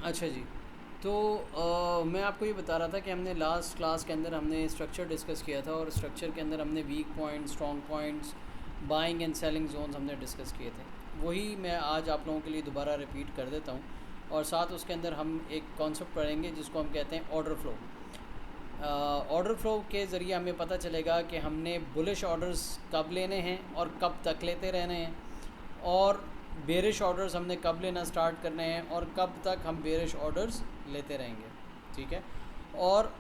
अच्छा जी। तो मैं आपको ये बता रहा था कि हमने लास्ट क्लास के अंदर हमने स्ट्रक्चर डिस्कस किया था, और स्ट्रक्चर के अंदर हमने weak points, strong points, buying and selling zones हमने डिस्कस किए थे। वही मैं आज आप लोगों के लिए दोबारा रिपीट कर देता हूँ, और साथ उसके अंदर हम एक कॉन्सेप्ट पढ़ेंगे जिसको हम कहते हैं ऑर्डर फ्लो। ऑर्डर फ्लो के ज़रिए हमें पता चलेगा कि हमने बुलिश ऑर्डर्स कब लेने हैं और कब तक लेते रहने हैं, और बेरिश ऑर्डर्स हमने कब लेना स्टार्ट करने हैं और कब तक हम बेरिश ऑर्डर्स लेते रहेंगे। ठीक है। और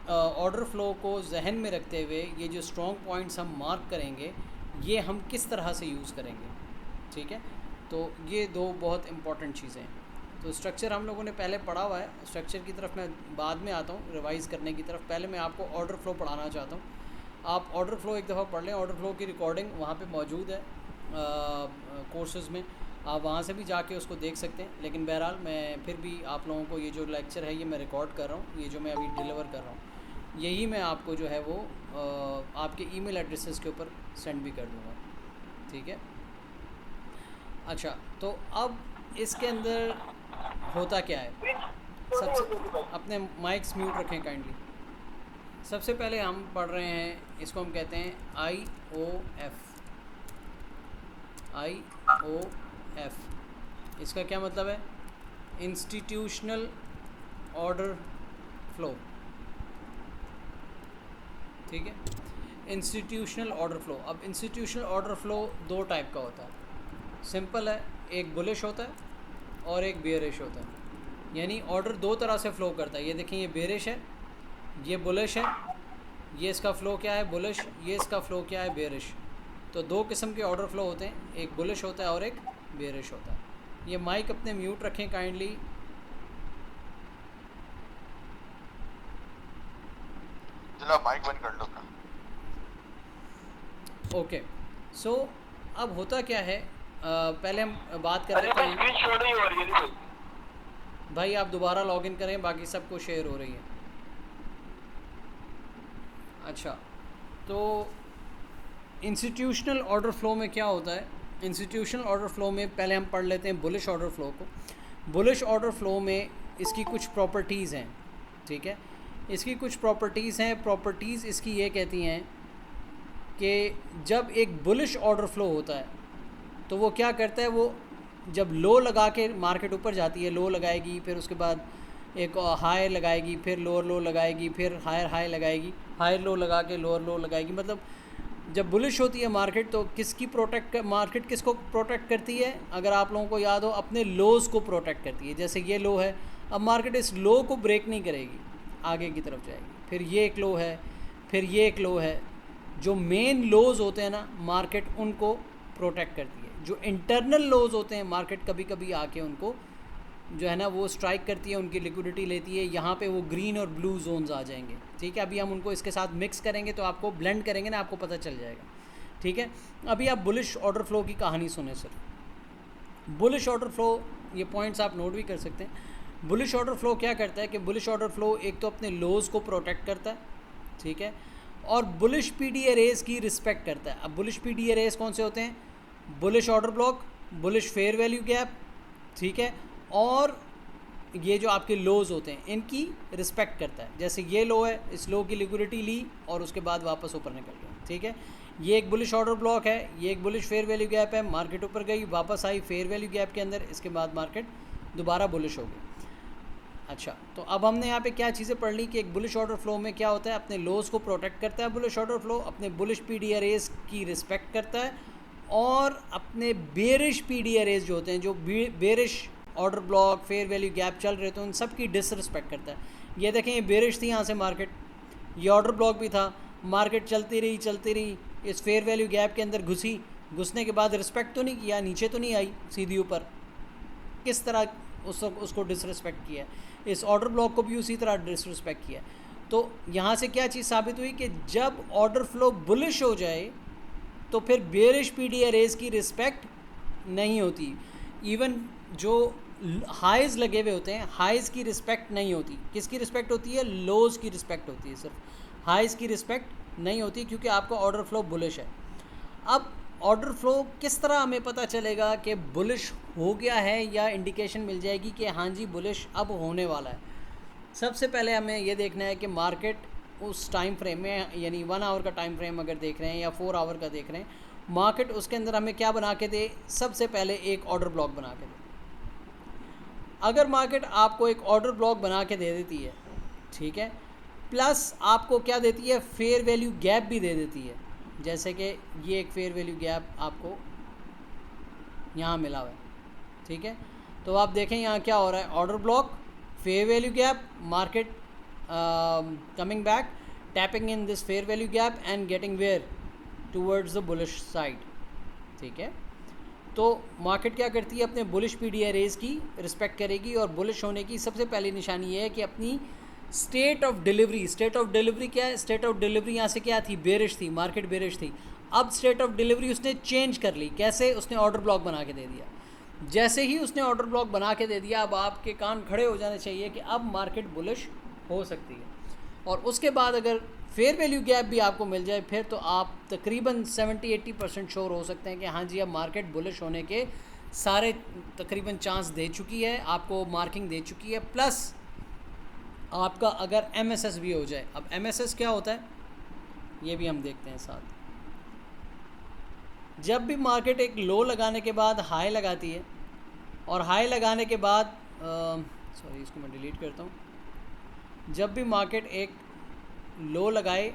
ऑर्डर फ्लो को जहन में रखते हुए ये जो स्ट्रॉन्ग पॉइंट्स हम मार्क करेंगे, ये हम किस तरह से यूज़ करेंगे। ठीक है। तो ये दो बहुत इंपॉर्टेंट चीज़ें हैं। तो स्ट्रक्चर हम लोगों ने पहले पढ़ा हुआ है, स्ट्रक्चर की तरफ मैं बाद में आता हूँ रिवाइज़ करने की तरफ। पहले मैं आपको ऑर्डर फ्लो पढ़ाना चाहता हूँ। आप ऑर्डर फ्लो एक दफ़ा पढ़ लें, ऑर्डर फ्लो की रिकॉर्डिंग वहाँ पे मौजूद है कोर्सेज़ में, आप वहाँ से भी जाके उसको देख सकते हैं। लेकिन बहरहाल मैं फिर भी आप लोगों को ये जो लेक्चर है ये मैं रिकॉर्ड कर रहा हूँ, ये जो मैं अभी डिलीवर कर रहा हूँ, यही मैं आपको जो है वो आपके ईमेल एड्रेसेस के ऊपर सेंड भी कर दूँगा। ठीक है। अच्छा, तो अब इसके अंदर होता क्या है। सबसे अपने माइक्स म्यूट रखें काइंडली। सबसे पहले हम पढ़ रहे हैं, इसको हम कहते हैं आई ओ एफ। इसका क्या मतलब है? Institutional order flow. ठीक है। Institutional order flow. अब इंस्टीट्यूशनल ऑर्डर फ्लो दो टाइप का होता है। सिंपल है, एक बुलिश होता है और एक बेयरिश होता है। यानी ऑर्डर दो तरह से फ़्लो करता है। ये देखें, ये बेयरिश है, ये बुलिश है। ये इसका फ़्लो क्या है? बुलिश। ये इसका फ़्लो क्या है? बेयरिश। तो दो किस्म के ऑर्डर फ्लो होते हैं, एक बुलिश होता है और एक बेयरिश होता है। ये माइक अपने म्यूट रखें काइंडली। जनाब माइक बंद कर लो अपना। ओके। सो अब होता क्या है, पहले हम बात कर लेते हैं। स्क्रीन शो नहीं हो रही है भाई आप दोबारा लॉगिन करें, बाकी सबको शेयर हो रही है। अच्छा, तो इंस्टीट्यूशनल ऑर्डर फ्लो में क्या होता है? इंस्टीट्यूशनल ऑर्डर फ्लो में पहले हम पढ़ लेते हैं बुलिश ऑर्डर फ्लो को। बुलिश ऑर्डर फ्लो में इसकी कुछ प्रॉपर्टीज़ हैं। ठीक है। इसकी कुछ प्रॉपर्टीज़ हैं। प्रॉपर्टीज़ इसकी ये कहती हैं कि जब एक बुलिश ऑर्डर फ्लो होता है तो वो क्या करता है, वो जब लो लगा के मार्केट ऊपर जाती है, लो लगाएगी, फिर उसके बाद एक हाई लगाएगी, फिर लोअर लो लगाएगी, फिर हायर हाई लगाएगी, हायर लो लगा के लोअर लो लगाएगी। मतलब जब बुलिश होती है मार्केट तो मार्केट किसको प्रोटेक्ट करती है? अगर आप लोगों को याद हो, अपने लोज़ को प्रोटेक्ट करती है। जैसे ये लो है, अब मार्केट इस लो को ब्रेक नहीं करेगी, आगे की तरफ जाएगी। फिर ये एक लो है, फिर ये एक लो है। जो मेन लोज़ होते हैं ना, मार्केट उनको प्रोटेक्ट करती है। जो इंटरनल लोज़ होते हैं, मार्केट कभी कभी आके उनको जो है ना वो स्ट्राइक करती है, उनकी लिक्विडिटी लेती है। यहाँ पे वो ग्रीन और ब्लू जोन्स आ जाएंगे। ठीक है। अभी हम उनको इसके साथ मिक्स करेंगे, तो आपको ब्लेंड करेंगे ना, आपको पता चल जाएगा। ठीक है। अभी आप बुलिश ऑर्डर फ्लो की कहानी सुने सिर्फ। बुलिश ऑर्डर फ्लो, ये पॉइंट्स आप नोट भी कर सकते हैं। बुलिश ऑर्डर फ्लो क्या करता है कि बुलिश ऑर्डर फ्लो एक तो अपने लोज़ को प्रोटेक्ट करता है। ठीक है। और बुलिश पीडी एरेज की रिस्पेक्ट करता है। अब बुलिश पीडी एरेज कौन से होते हैं? Bullish order block, bullish fair value gap. ठीक है। और ये जो आपके लोज़ होते हैं इनकी रिस्पेक्ट करता है। जैसे ये लो है, इस लो की लिक्विडिटी ली और उसके बाद वापस ऊपर निकल गया। ठीक है। ये एक बुलिश ऑर्डर ब्लॉक है, ये एक बुलिश फेयर वैल्यू गैप है। मार्केट ऊपर गई, वापस आई फेयर वैल्यू गैप के अंदर, इसके बाद मार्केट दोबारा बुलिश हो गई। अच्छा, तो अब हमने यहाँ पे क्या चीज़ें पढ़ ली कि एक बुलिश ऑर्डर फ्लो में क्या होता है, अपने लोज़ को प्रोटेक्ट करता है बुलिश ऑर्डर फ्लो, अपने बुलिश पीडी एरेज की रिस्पेक्ट करता है, और अपने बेरिश पीडी एरेज जो होते हैं, जो bearish order block fair value gap चल रहे थे, उन सब की डिसरिस्पेक्ट करता है। ये देखें, ये बेरिश थी यहाँ से मार्केट, ये ऑर्डर ब्लॉक भी था, मार्केट चलती रही, इस फेयर वैल्यू गैप के अंदर घुसने के बाद रिस्पेक्ट तो नहीं किया, नीचे तो नहीं आई सीधी ऊपर, किस तरह उसको डिसरिस्पेक्ट किया। इस ऑर्डर ब्लॉक को भी उसी तरह डिसरिस्पेक्ट किया। तो यहाँ से क्या चीज़ साबित हुई कि जब ऑर्डर फ्लो बुलिश हो जाए तो फिर बेरिश पीडी एरेज की रिस्पेक्ट नहीं होती। इवन जो हाइज़ लगे हुए होते हैं, हाइज़ की रिस्पेक्ट नहीं होती। किसकी रिस्पेक्ट होती है? लोज़ की रिस्पेक्ट होती है। सिर्फ हाइज़ की रिस्पेक्ट नहीं होती, क्योंकि आपका ऑर्डर फ्लो बुलिश है। अब ऑर्डर फ्लो किस तरह हमें पता चलेगा कि बुलिश हो गया है या इंडिकेशन मिल जाएगी कि हाँ जी बुलिश अब होने वाला है। सबसे पहले हमें ये देखना है कि मार्केट उस टाइम फ्रेम में, यानी 1 आवर का टाइम फ्रेम अगर देख रहे हैं या 4 आवर का देख रहे हैं, मार्केट उसके अंदर हमें क्या बना के दे, सबसे पहले एक ऑर्डर ब्लॉक बना के दे। अगर मार्केट आपको एक ऑर्डर ब्लॉक बना के दे देती है, ठीक है, प्लस आपको क्या देती है, फेयर वैल्यू गैप भी दे देती है। जैसे कि ये एक फेयर वैल्यू गैप आपको यहाँ मिला हुआ है, ठीक है। तो आप देखें यहाँ क्या हो रहा है, order block, fair value gap, market coming back, tapping in this fair value gap and getting where towards the bullish side, ठीक है। तो मार्केट क्या करती है, अपने बुलिश पीडी रेज की रिस्पेक्ट करेगी, और बुलिश होने की सबसे पहली निशानी ये है कि अपनी state of delivery, state of delivery क्या है, स्टेट ऑफ डिलीवरी यहाँ से क्या थी, बेरिश थी, मार्केट बेरिश थी। अब स्टेट ऑफ डिलीवरी उसने चेंज कर ली, कैसे, उसने ऑर्डर ब्लॉक बना के दे दिया। जैसे ही उसने ऑर्डर ब्लॉक बना के दे दिया, अब आपके कान खड़े हो जाने चाहिए कि अब मार्केट बुलिश हो सकती है। और उसके बाद अगर फेयर वैल्यू गैप भी आपको मिल जाए, फिर तो आप तकरीबन 70-80% श्योर हो सकते हैं कि हाँ जी अब मार्केट बुलिश होने के सारे तकरीबन चांस दे चुकी है, आपको मार्किंग दे चुकी है। प्लस आपका अगर MSS भी हो जाए, अब MSS क्या होता है ये भी हम देखते हैं साथ। जब भी मार्केट एक लो लगाने के बाद हाई लगाती है, और हाई लगाने के बाद सॉरी इसको मैं डिलीट करता हूँ, जब भी मार्केट एक लो लगाए,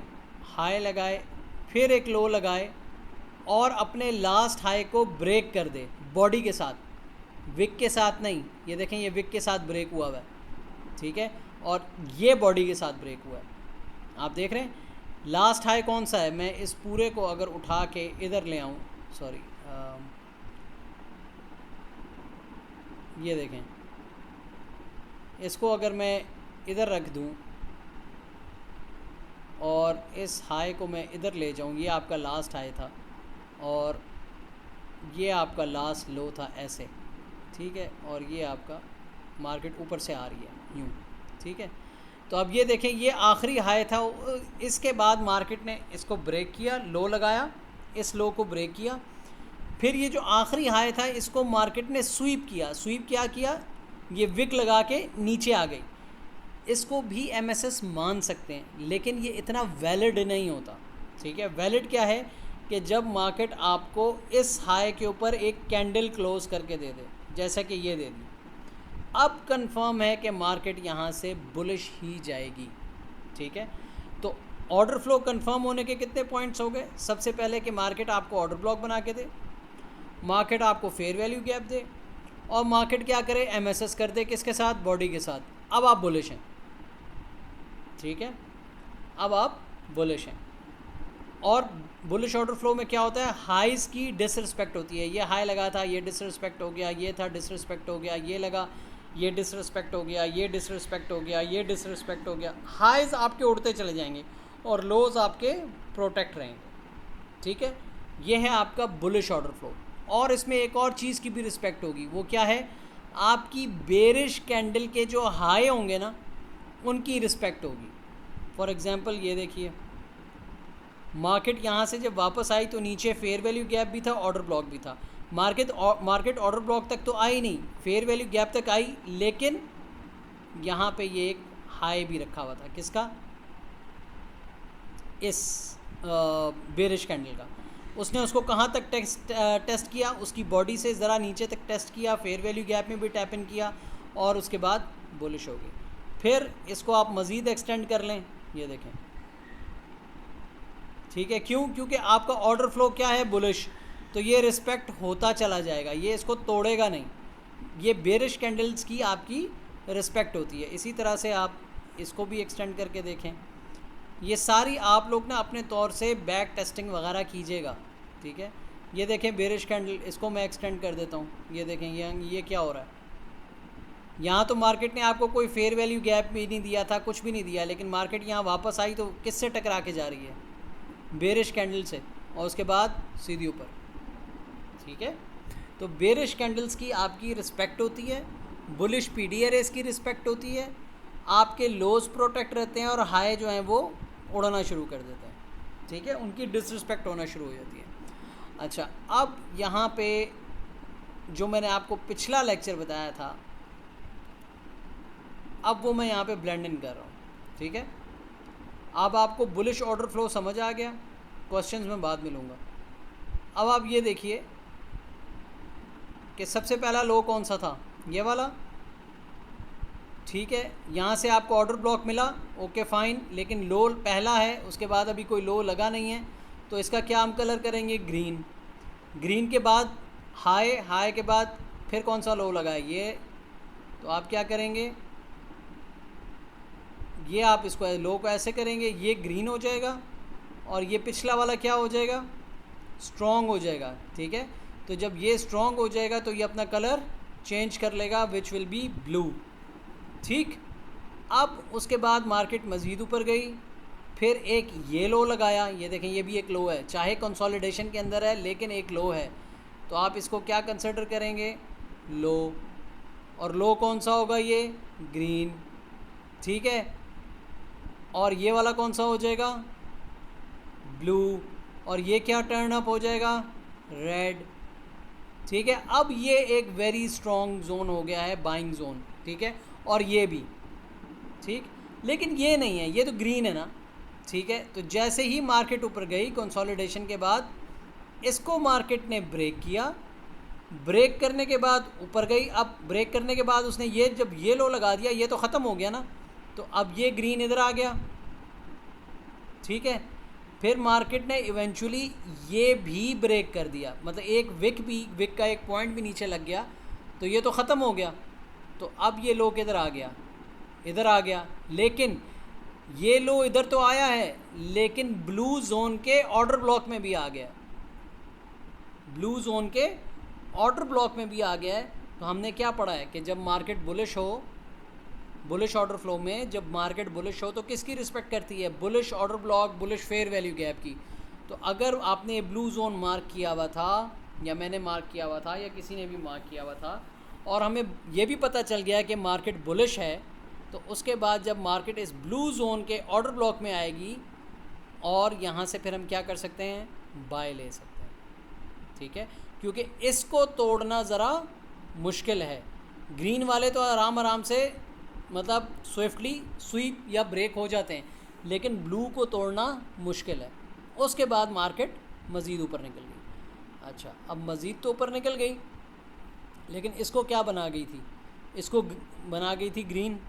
हाई लगाए, फिर एक लो लगाए और अपने लास्ट हाई को ब्रेक कर दे बॉडी के साथ, विक के साथ नहीं, ये देखें ये विक के साथ ब्रेक हुआ है, ठीक है, और ये बॉडी के साथ ब्रेक हुआ है। आप देख रहे हैं लास्ट हाई कौन सा है, मैं इस पूरे को अगर उठा के इधर ले आऊँ, सॉरी ये देखें, इसको अगर मैं इधर रख दूँ और इस हाई को मैं इधर ले जाऊँ, ये आपका लास्ट हाई था और ये आपका लास्ट लो था, ऐसे, ठीक है, और ये आपका मार्केट ऊपर से आ रही है यूँ, ठीक है। तो अब ये देखें ये आखिरी हाई था, इसके बाद मार्केट ने इसको ब्रेक किया, लो लगाया, इस लो को ब्रेक किया, फिर ये जो आखिरी हाई था इसको मार्केट ने स्वीप किया, स्वीप क्या किया, ये विक लगा के नीचे आ गई। इसको भी MSS मान सकते हैं, लेकिन ये इतना वैलिड नहीं होता, ठीक है। वैलिड क्या है कि जब मार्केट आपको इस हाई के ऊपर एक कैंडल क्लोज करके दे दे, जैसा कि ये दे दी, अब कंफर्म है कि मार्केट यहाँ से बुलिश ही जाएगी, ठीक है। तो ऑर्डर फ्लो कंफर्म होने के कितने पॉइंट्स हो गए, सबसे पहले कि मार्केट आपको ऑर्डर ब्लॉक बना के दे, मार्केट आपको फेयर वैल्यू गैप दे, और मार्केट क्या करे, MSS कर दे, किसके साथ, बॉडी के साथ। अब आप बुलिश हैं, ठीक है, अब आप बुलिश हैं। और बुलिश ऑर्डर फ्लो में क्या होता है, हाइज की डिसरिस्पेक्ट होती है, ये हाई लगा था, ये डिसरिस्पेक्ट हो गया, ये था डिसरिस्पेक्ट हो गया, ये लगा, ये डिसरिस्पेक्ट हो गया, ये डिसरिस्पेक्ट हो गया, ये डिसरिस्पेक्ट हो गया। हाइज आपके उड़ते चले जाएंगे और लोज आपके प्रोटेक्ट रहेंगे, ठीक है। ये है आपका बुलिश ऑर्डर फ्लो। और इसमें एक और चीज़ की भी रिस्पेक्ट होगी, वो क्या है, आपकी बेरिश कैंडल के जो हाई होंगे ना उनकी रिस्पेक्ट होगी। फॉर एग्ज़ाम्पल ये देखिए, मार्केट यहाँ से जब वापस आई तो नीचे फेयर वैल्यू गैप भी था, ऑर्डर ब्लॉक भी था। मार्केट ऑर्डर ब्लॉक तक तो आई नहीं, फेयर वैल्यू गैप तक आई, लेकिन यहाँ पे ये एक हाई भी रखा हुआ था, किसका, इस बेरिश कैंडल का। उसने उसको कहाँ तक टेस्ट किया, उसकी बॉडी से ज़रा नीचे तक टेस्ट किया, फेयर वैल्यू गैप में भी टैप इन किया, और उसके बाद बुलिश हो गई। फिर इसको आप मज़ीद एक्सटेंड कर लें, ये देखें, ठीक है, क्यों, क्योंकि आपका ऑर्डर फ्लो क्या है, बुलिश, तो ये रिस्पेक्ट होता चला जाएगा, ये इसको तोड़ेगा नहीं, ये बेरिश कैंडल्स की आपकी रिस्पेक्ट होती है। इसी तरह से आप इसको भी एक्सटेंड करके देखें, ये सारी आप लोग ना अपने तौर से बैक टेस्टिंग वगैरह कीजिएगा, ठीक है। ये देखें बेरिश कैंडल, इसको मैं एक्सटेंड कर देता हूँ, ये देखें ये क्या हो रहा है, यहाँ तो मार्केट ने आपको कोई फेयर वैल्यू गैप भी नहीं दिया था, कुछ भी नहीं दिया, लेकिन मार्केट यहाँ वापस आई तो किससे टकरा के जा रही है, बेरिश कैंडल से, और उसके बाद सीधी ऊपर, ठीक है। तो बेरिश कैंडल्स की आपकी रिस्पेक्ट होती है, बुलिश पीडीआरएस की रिस्पेक्ट होती है, आपके लोज प्रोटेक्ट रहते हैं और हाई जो हैं वो उड़ना शुरू कर देते हैं, ठीक है, उनकी डिसरिस्पेक्ट होना शुरू हो जाती है। अच्छा, अब यहाँ पे जो मैंने आपको पिछला लेक्चर बताया था, अब वो मैं यहाँ पे ब्लेंड इन कर रहा हूँ, ठीक है। अब आपको बुलिश ऑर्डर फ्लो समझ आ गया, क्वेश्चंस में बाद में लूँगा। अब आप ये देखिए कि सबसे पहला लो कौन सा था, ये वाला, ठीक है। यहाँ से आपको ऑर्डर ब्लॉक मिला, ओके फाइन, लेकिन लो पहला है, उसके बाद अभी कोई लो लगा नहीं है, तो इसका क्या हम कलर करेंगे, ग्रीन। ग्रीन के बाद हाई, हाई के बाद फिर कौन सा लो लगा है, ये, तो आप क्या करेंगे, ये आप इसको लो को ऐसे करेंगे, ये ग्रीन हो जाएगा, और ये पिछला वाला क्या हो जाएगा, स्ट्रॉन्ग हो जाएगा, ठीक है। तो जब ये स्ट्रॉन्ग हो जाएगा तो ये अपना कलर चेंज कर लेगा, विच विल बी ब्लू, ठीक। अब उसके बाद मार्केट मज़ीद ऊपर गई, फिर एक ये लो लगाया, ये देखें ये भी एक लो है, चाहे कंसोलिडेशन के अंदर है लेकिन एक लो है, तो आप इसको क्या कंसिडर करेंगे, लो। और लो कौन सा होगा, ये ग्रीन, ठीक है। और ये वाला कौन सा हो जाएगा, ब्लू, और ये क्या टर्न अप हो जाएगा, रेड, ठीक है। अब ये एक वेरी स्ट्रॉन्ग जोन हो गया है, बाइंग जोन, ठीक है। और ये भी ठीक, लेकिन ये नहीं है, ये तो ग्रीन है ना, ठीक है। तो जैसे ही मार्केट ऊपर गई कंसोलिडेशन के बाद, इसको मार्केट ने ब्रेक किया, ब्रेक करने के बाद ऊपर गई। अब ब्रेक करने के बाद उसने ये जब ये लो लगा दिया, ये तो ख़त्म हो गया ना, तो अब ये ग्रीन इधर आ गया, ठीक है। फिर मार्केट ने इवेंचुअली ये भी ब्रेक कर दिया, मतलब एक विक का एक पॉइंट भी नीचे लग गया, तो ये तो ख़त्म हो गया। तो अब ये लो किधर आ गया, इधर आ गया, लेकिन ये लो इधर तो आया है, लेकिन ब्लू जोन के ऑर्डर ब्लॉक में भी आ गया, ब्लू जोन के ऑर्डर ब्लॉक में भी आ गया है। तो हमने क्या पढ़ा है कि जब मार्केट बुलिश हो, बुलिश ऑर्डर फ्लो में जब मार्केट बुलिश हो तो किसकी रिस्पेक्ट करती है, bullish order block, bullish fair value gap की। तो अगर आपने ब्लू जोन मार्क किया हुआ था, या मैंने मार्क किया हुआ था, या किसी ने भी मार्क किया हुआ था, और हमें ये भी पता चल गया कि मार्केट बुलिश है, तो उसके बाद जब मार्केट इस ब्लू जोन के ऑर्डर ब्लॉक में आएगी, और यहाँ से फिर हम क्या कर सकते हैं, बाय ले सकते हैं, ठीक है। क्योंकि इसको तोड़ना ज़रा मुश्किल है, ग्रीन वाले तो आराम से मतलब स्विफ्टली स्वीप या ब्रेक हो जाते हैं, लेकिन ब्लू को तोड़ना मुश्किल है। उसके बाद मार्केट मज़ीद ऊपर निकल गई। अच्छा, अब मज़ीद तो ऊपर निकल गई, लेकिन इसको क्या बना गई थी, इसको बना गई थी ग्रीन,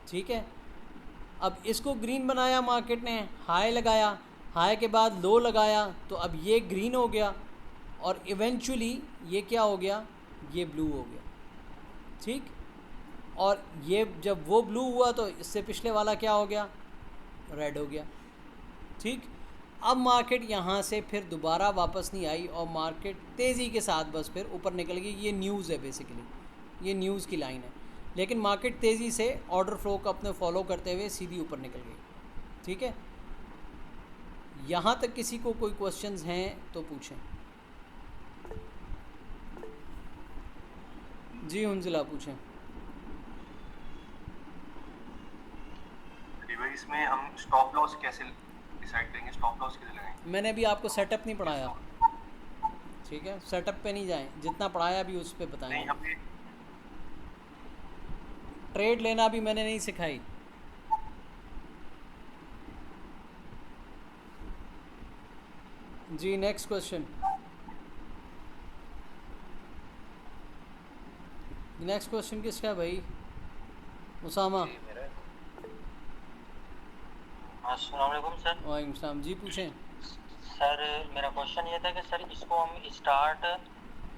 ठीक है। अब इसको ग्रीन बनाया मार्केट ने, हाई लगाया, हाई के बाद लो लगाया, तो अब ये ग्रीन हो गया, और इवेंचुअली ये क्या हो गया, ये ब्लू हो गया, ठीक। और ये जब वो ब्लू हुआ तो इससे पिछले वाला क्या हो गया, रेड हो गया, ठीक। अब मार्केट यहाँ से फिर दोबारा वापस नहीं आई, और मार्केट तेज़ी के साथ बस फिर ऊपर निकल गई। ये न्यूज़ है बेसिकली, ये न्यूज़ की लाइन है, लेकिन मार्केट तेज़ी से ऑर्डर फ्लो को अपने फॉलो करते हुए सीधी ऊपर निकल गई, ठीक है। यहाँ तक किसी को कोई क्वेश्चंस हैं तो पूछें। जी हुंजिला पूछें। इसमें हम स्टॉप लॉस कैसे डिसाइड करेंगे, स्टॉप लॉस कैसे लगाएंगे? मैंने अभी आपको सेटअप नहीं पढ़ाया, ठीक है, सेटअप पे नहीं जाएं, जितना पढ़ाया अभी उस पर बताएं। नहीं, हमने ट्रेड लेना भी मैंने नहीं सिखाई। जी नेक्स्ट क्वेश्चन, नेक्स्ट क्वेश्चन किसका है भाई, उसामा। अस्सलाम वालेकुम सर। वालेकुम सलाम, जी पूछें। सर मेरा क्वेश्चन ये था कि सर इसको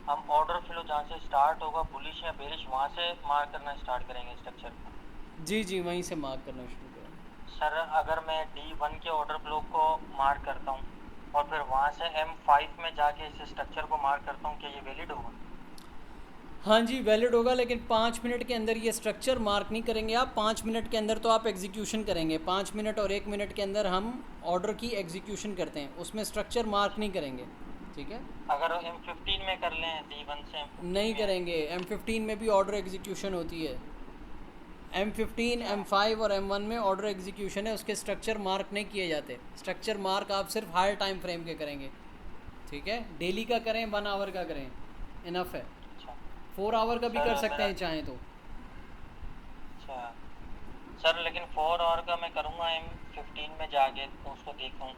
हम ऑर्डर फ्लो जहाँ से स्टार्ट होगा बुलिश या बेरिश, वहाँ से मार्क करना स्टार्ट करेंगे स्ट्रक्चर को? जी जी वहीं से मार्क करना शुरू करें। सर अगर मैं D1 के ऑर्डर ब्लॉक को मार्क करता हूँ और फिर वहाँ से M5 में जाके इस स्ट्रक्चर को मार्क करता हूँ, क्या ये वैलिड होगा? हाँ जी वैलिड होगा, लेकिन 5 मिनट के अंदर ये स्ट्रक्चर मार्क नहीं करेंगे आप। 5 मिनट के अंदर तो आप एग्जीक्यूशन करेंगे, 5 मिनट और 1 मिनट के अंदर हम ऑर्डर की एग्जीक्यूशन करते हैं, उसमें स्ट्रक्चर मार्क नहीं करेंगे, ठीक है। अगर M15 में कर लें D1 से नहीं करेंगे, M15 में भी ऑर्डर एग्जीक्यूशन होती है। M15, M5 और M1 में ऑर्डर एग्जीक्यूशन है, उसके स्ट्रक्चर मार्क नहीं किए जाते। स्ट्रक्चर मार्क आप सिर्फ हायर टाइम फ्रेम के करेंगे, ठीक है, डेली का करें 1 आवर का करें, इनफ है। अच्छा 4 आवर का भी सर कर सकते मेरा हैं चाहें तो। अच्छा सर, लेकिन 4 आवर का मैं करूँगा M15 में जाके तो उसको देखूँ,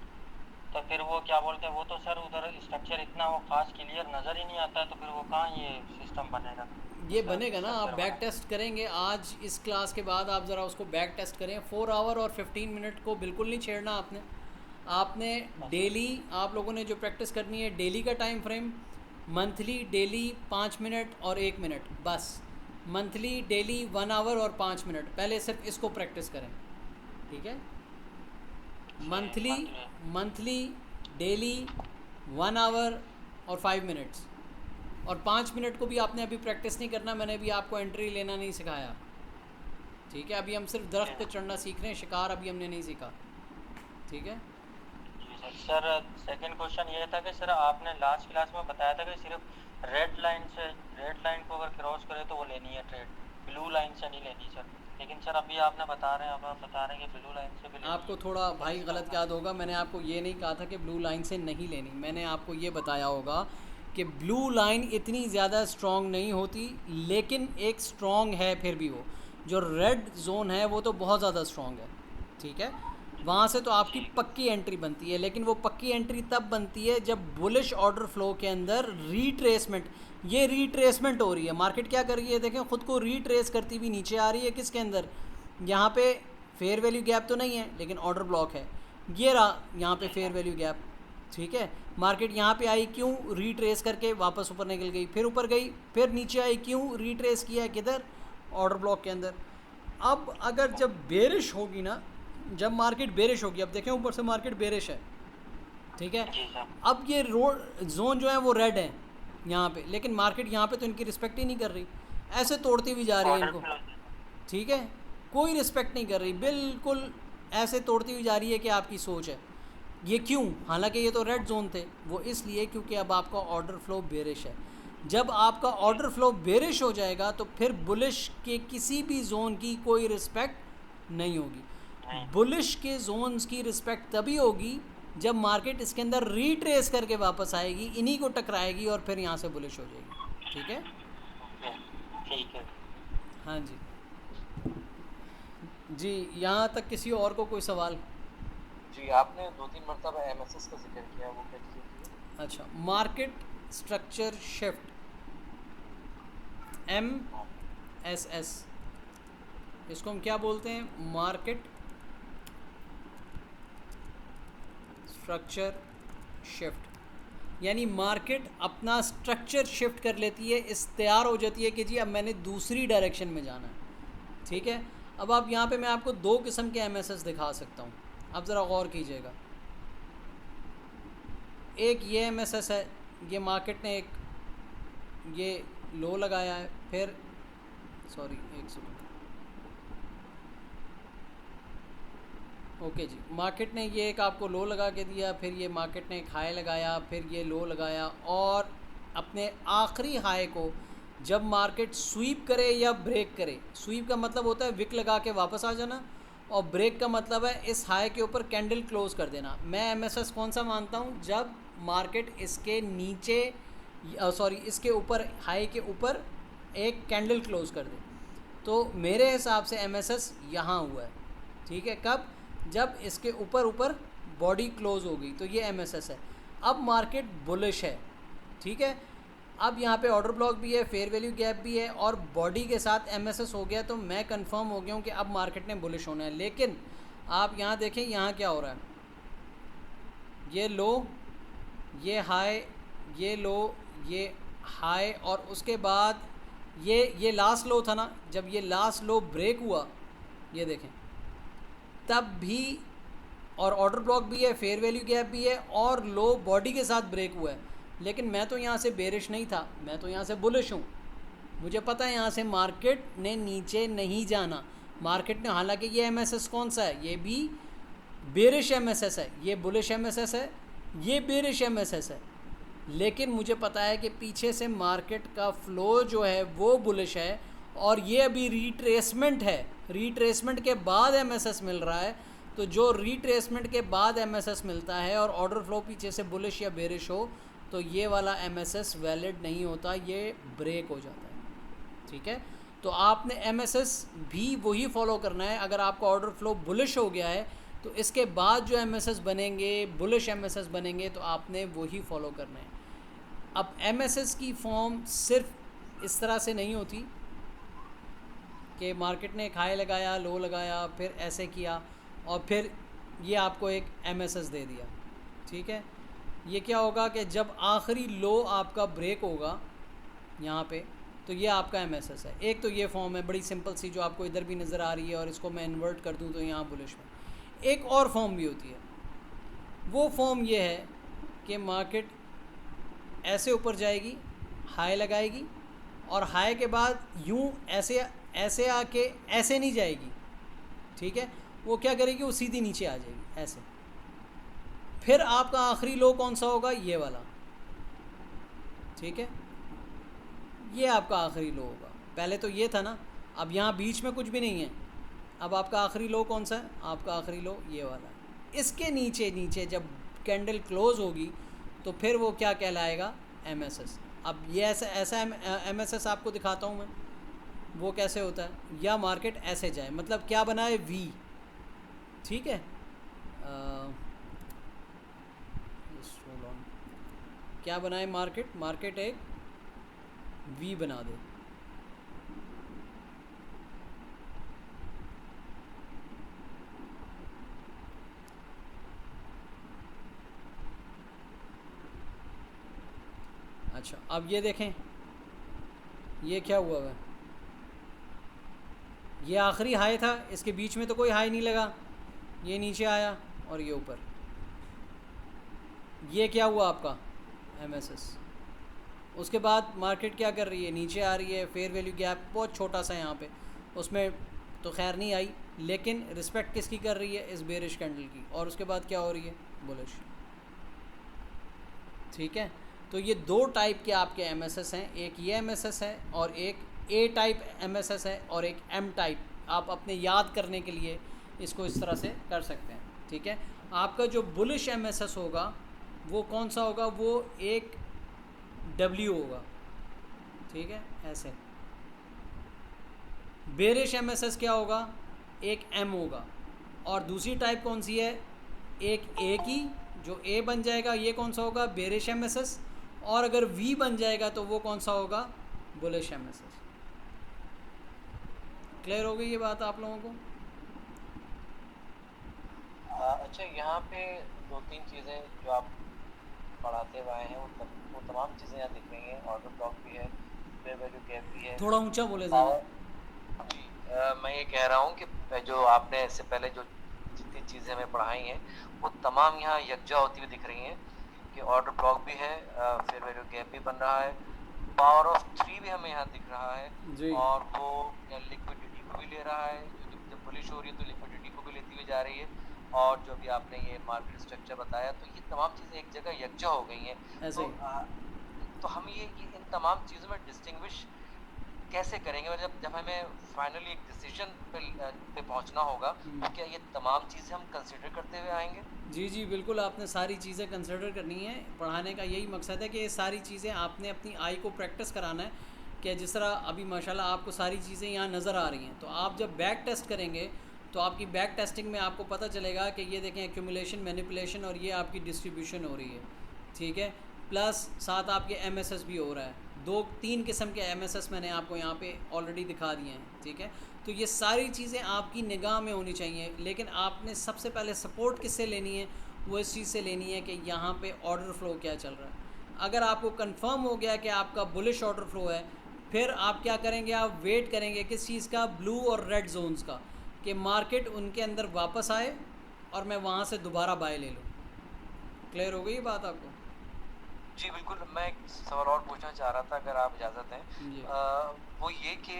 तो फिर वो क्या बोलते हैं, वो तो सर उधर स्ट्रक्चर इतना वो खास क्लियर नज़र ही नहीं आता है, तो फिर वो कहाँ ये सिस्टम बनेगा, ये बनेगा ना, आप स्ट्रक्चर बैक बनेगा। टेस्ट करेंगे आज इस क्लास के बाद, आप ज़रा उसको बैक टेस्ट करें। 4 आवर और 15 मिनट को बिल्कुल नहीं छेड़ना आपने। आपने डेली, आप लोगों ने जो प्रैक्टिस करनी है डेली का time frame, monthly daily 5 minute और 1 मिनट बस। मंथली डेली 1 आवर और 5 मिनट, पहले सिर्फ इसको प्रैक्टिस करें, ठीक है। मंथली मंथली डेली 1 आवर और 5 मिनट्स, और 5 मिनट को भी आपने अभी प्रैक्टिस नहीं करना, मैंने अभी आपको एंट्री लेना नहीं सिखाया, ठीक है। अभी हम सिर्फ दरख्त पे चढ़ना सीख रहे हैं, शिकार अभी हमने नहीं सीखा, ठीक है। सर सेकंड क्वेश्चन ये था कि सर आपने लास्ट क्लास में बताया था कि सिर्फ रेड लाइन को अगर क्रॉस करे तो वो लेनी है ट्रेड, ब्लू लाइन से नहीं लेनी सर। लेकिन सर अभी आपने बता रहे हैं, अब आप बता रहे हैं कि ब्लू लाइन से भी लेनी आपको थोड़ा भाई गलत याद होगा, मैंने आपको ये नहीं कहा था कि ब्लू लाइन से नहीं लेनी, मैंने आपको ये बताया होगा कि ब्लू लाइन इतनी ज़्यादा स्ट्रॉन्ग नहीं होती, लेकिन एक स्ट्रॉन्ग है फिर भी। वो जो रेड जोन है वो तो बहुत ज़्यादा स्ट्रॉन्ग है, ठीक है। वहाँ से तो आपकी पक्की एंट्री बनती है, लेकिन वो पक्की एंट्री तब बनती है जब बुलिश ऑर्डर फ्लो के अंदर रीट्रेसमेंट, ये रीट्रेसमेंट हो रही है। मार्केट क्या कर रही है, देखें, ख़ुद को रीट्रेस करती हुई नीचे आ रही है। किसके अंदर? यहाँ पे फेयर वैल्यू गैप तो नहीं है, लेकिन ऑर्डर ब्लॉक है। ये रहा यहाँ पे फेयर वैल्यू गैप, ठीक है। मार्केट यहाँ पे आई, क्यों? रीट्रेस करके वापस ऊपर निकल गई, फिर ऊपर गई, फिर नीचे आई, क्यों? रीट्रेस किया, किधर? ऑर्डर ब्लॉक के अंदर। अब अगर जब बेरिश होगी ना, जब मार्केट बेरिश होगी, अब देखें ऊपर से मार्केट बेरिश है, ठीक है। जी सर। अब ये रोड जोन जो है वो रेड है यहाँ पे, लेकिन मार्केट यहाँ पे तो इनकी रिस्पेक्ट ही नहीं कर रही, ऐसे तोड़ती हुई जा रही है इनको, ठीक है। कोई रिस्पेक्ट नहीं कर रही, बिल्कुल ऐसे तोड़ती हुई जा रही है कि आपकी सोच है। ये क्यों? हालांकि ये तो रेड जोन थे, वो इसलिए क्योंकि अब आपका ऑर्डर फ्लो बेरिश है। जब आपका ऑर्डर फ्लो बेरिश हो जाएगा तो फिर बुलिश के किसी भी जोन की कोई रिस्पेक्ट नहीं होगी। बुलिश के जोन्स की रिस्पेक्ट तभी होगी जब मार्केट इसके अंदर रीट्रेस करके वापस आएगी, इन्हीं को टकराएगी और फिर यहाँ से बुलिश हो जाएगी, ठीक है। ठीक है। हाँ जी जी, यहाँ तक किसी और को कोई सवाल? जी, आपने 2-3 मरतबा एमएसएस का जिक्र किया, वो क्या चीज़ होती है? अच्छा, मार्केट स्ट्रक्चर शिफ्ट, MSS, इसको हम क्या बोलते हैं? Market structure shift. यानी मार्केट अपना स्ट्रक्चर शिफ्ट कर लेती है, इस तैयार हो जाती है कि जी अब मैंने दूसरी डायरेक्शन में जाना है, ठीक है। अब आप यहाँ पे मैं आपको 2 किस्म के MSS दिखा सकता हूँ, अब ज़रा गौर कीजिएगा। एक ये MSS है, ये मार्केट ने एक ये लो लगाया है, फिर सॉरी एक सेकंड, ओके जी, मार्केट ने ये एक आपको लो लगा के दिया, फिर ये मार्केट ने एक हाई लगाया, फिर ये लो लगाया, और अपने आखिरी हाई को जब मार्केट स्वीप करे या ब्रेक करे, स्वीप का मतलब होता है विक लगा के वापस आ जाना, और ब्रेक का मतलब है इस हाई के ऊपर कैंडल क्लोज कर देना। मैं MSS कौन सा मानता हूँ? जब मार्केट इसके नीचे सॉरी इसके ऊपर, हाई के ऊपर एक कैंडल क्लोज कर दे, तो मेरे हिसाब से MSS यहाँ हुआ है, ठीक है। कब? जब इसके ऊपर बॉडी क्लोज हो गई, तो ये MSS है। अब मार्केट बुलिश है, ठीक है। अब यहाँ पे ऑर्डर ब्लॉक भी है, फेयर वैल्यू गैप भी है, और बॉडी के साथ MSS हो गया, तो मैं कंफर्म हो गया हूँ कि अब मार्केट ने बुलिश होना है। लेकिन आप यहाँ देखें, यहाँ क्या हो रहा है? ये लो, ये हाई, ये लो, ये हाई, और उसके बाद ये लास्ट लो था ना, जब ये लास्ट लो ब्रेक हुआ, ये देखें, तब भी, और ऑर्डर ब्लॉक भी है, फेयर वैल्यू गैप भी है, और लो बॉडी के साथ ब्रेक हुआ है। लेकिन मैं तो यहाँ से बेरिश नहीं था, मैं तो यहाँ से बुलिश हूँ। मुझे पता है यहाँ से मार्केट ने नीचे नहीं जाना। मार्केट ने, हालांकि ये MSS कौन सा है? ये भी बेरिश MSS है, ये बुलिश MSS है, ये बेरिश MSS है। लेकिन मुझे पता है कि पीछे से मार्केट का फ़्लो जो है वो बुलिश है, और ये अभी रीट्रेसमेंट है, रीट्रेसमेंट के बाद MSS मिल रहा है। तो जो रीट्रेसमेंट के बाद MSS मिलता है और ऑर्डर फ्लो पीछे से बुलिश या बेरिश हो, तो ये वाला MSS वैलिड नहीं होता, ये ब्रेक हो जाता है, ठीक है। तो आपने MSS भी वही फॉलो करना है। अगर आपका ऑर्डर फ्लो बुलिश हो गया है तो इसके बाद जो MSS बनेंगे, बुलिश MSS बनेंगे, तो आपने वही फॉलो करना है। अब MSS की फॉर्म सिर्फ इस तरह से नहीं होती कि मार्केट ने एक हाई लगाया, लो लगाया, फिर ऐसे किया और फिर ये आपको एक MSS दे दिया, ठीक है। ये क्या होगा कि जब आखिरी लो आपका ब्रेक होगा यहाँ पे, तो ये आपका MSS है। एक तो ये फॉर्म है बड़ी सिंपल सी, जो आपको इधर भी नज़र आ रही है, और इसको मैं इन्वर्ट कर दूँ तो यहाँ बुलिश में। एक और फॉर्म भी होती है, वो फॉर्म ये है कि मार्केट ऐसे ऊपर जाएगी, हाई लगाएगी, और हाई के बाद यूँ ऐसे आके ऐसे नहीं जाएगी, ठीक है। वो क्या करेगी, वो सीधी नीचे आ जाएगी ऐसे। फिर आपका आखिरी लो कौन सा होगा, ये वाला, ठीक है। ये आपका आखिरी लो होगा। पहले तो ये था ना, अब यहाँ बीच में कुछ भी नहीं है। अब आपका आखिरी लो कौन सा है, आपका आखिरी लो ये वाला है। इसके नीचे जब कैंडल क्लोज होगी तो फिर वो क्या कहलाएगा, MSS। अब ये ऐसा MSS आपको दिखाता हूँ मैं, वो कैसे होता है। या मार्केट ऐसे जाए, मतलब क्या बनाए, V, ठीक है। क्या बनाए मार्केट एक V बना दे। अच्छा, अब ये देखें, ये क्या हुआ है, ये आखिरी हाई था, इसके बीच में तो कोई हाई नहीं लगा, ये नीचे आया और ये ऊपर। ये क्या हुआ आपका MSS। उसके बाद मार्केट क्या कर रही है, नीचे आ रही है। फेयर वैल्यू गैप बहुत छोटा सा यहाँ पे, उसमें तो खैर नहीं आई, लेकिन रिस्पेक्ट किसकी कर रही है, इस बेरिश कैंडल की। और उसके बाद क्या हो रही है, बुलिश, ठीक है। तो ये दो टाइप के आपके MSS हैं, एक ये MSS है और एक A टाइप MSS है और एक M टाइप। आप अपने याद करने के लिए इसको इस तरह से कर सकते हैं, ठीक है। आपका जो बुलिश MSS होगा वो कौन सा होगा, वो एक W होगा, ठीक है, ऐसे। बेरिश MSS क्या होगा, एक M होगा। और दूसरी टाइप कौन सी है, एक A की, जो A बन जाएगा, ये कौन सा होगा, बेरिश MSS। और अगर V बन जाएगा तो वो कौन सा होगा, बुलिश MSS। क्लियर हो गई ये बात आप लोगों को। अच्छा, यहाँ पे 2-3 चीज़ें जो आप पढ़ाते हुए आए हैं, वो तमाम चीज़ें यहाँ दिख रही हैं। ऑर्डर ब्लॉक भी है, फेयर वैल्यू गैप भी है। थोड़ा ऊंचा बोले ज़रा। जी, मैं ये कह रहा हूँ कि जो आपने इससे पहले जो जितनी चीज़ें हमें पढ़ाई हैं, वो तमाम यहाँ यकजा होती हुई दिख रही हैं कि ऑर्डर ब्लॉक भी है, फेयर वैल्यू गैप भी बन रहा है, पावर ऑफ 3 भी हमें यहाँ दिख रहा है जी। और वो लिक्विडिटी को भी ले रहा है। जब बुलिश हो रही है तो लिक्विडिटी को भी लेती हुई जा रही है। और जो भी आपने ये मार्केट स्ट्रक्चर बताया, तो ये तमाम चीज़ें एक जगह यकजा हो गई हैं। ऐसे तो हम ये इन तमाम चीज़ों में डिस्टिंग्विश कैसे करेंगे, और जब हमें फाइनली एक डिसीजन पे पहुंचना होगा, तो क्या ये तमाम चीज़ें हम कंसिडर करते हुए आएंगे? जी बिल्कुल, आपने सारी चीज़ें कंसिडर करनी है। पढ़ाने का यही मकसद है कि ये सारी चीज़ें आपने अपनी आई को प्रैक्टिस कराना है। कि जिस तरह अभी माशाल्लाह आपको सारी चीज़ें यहाँ नज़र आ रही हैं, तो आप जब बैक टेस्ट करेंगे तो आपकी बैक टेस्टिंग में आपको पता चलेगा कि ये देखें एक्यूमुलेशन, मैनिपुलेशन, और ये आपकी डिस्ट्रीब्यूशन हो रही है, ठीक है। प्लस साथ आपके MSS भी हो रहा है। 2-3 किस्म के MSS मैंने आपको यहाँ पे ऑलरेडी दिखा दिए हैं, ठीक है। तो ये सारी चीज़ें आपकी निगाह में होनी चाहिए, लेकिन आपने सबसे पहले सपोर्ट किससे लेनी है, वो इस चीज़ से लेनी है कि यहाँ पे ऑर्डर फ्लो क्या चल रहा है। अगर आपको कंफर्म हो गया कि आपका बुलिश ऑर्डर फ्लो है, फिर आप क्या करेंगे, आप वेट करेंगे किस चीज़ का, ब्लू और रेड जोन्स का, कि मार्केट उनके अंदर वापस आए और मैं वहाँ से दोबारा बाय ले लूँ। क्लियर हो गई बात आपको? जी बिल्कुल। मैं एक सवाल और पूछना चाह रहा था, अगर आप इजाज़त दें। वो ये कि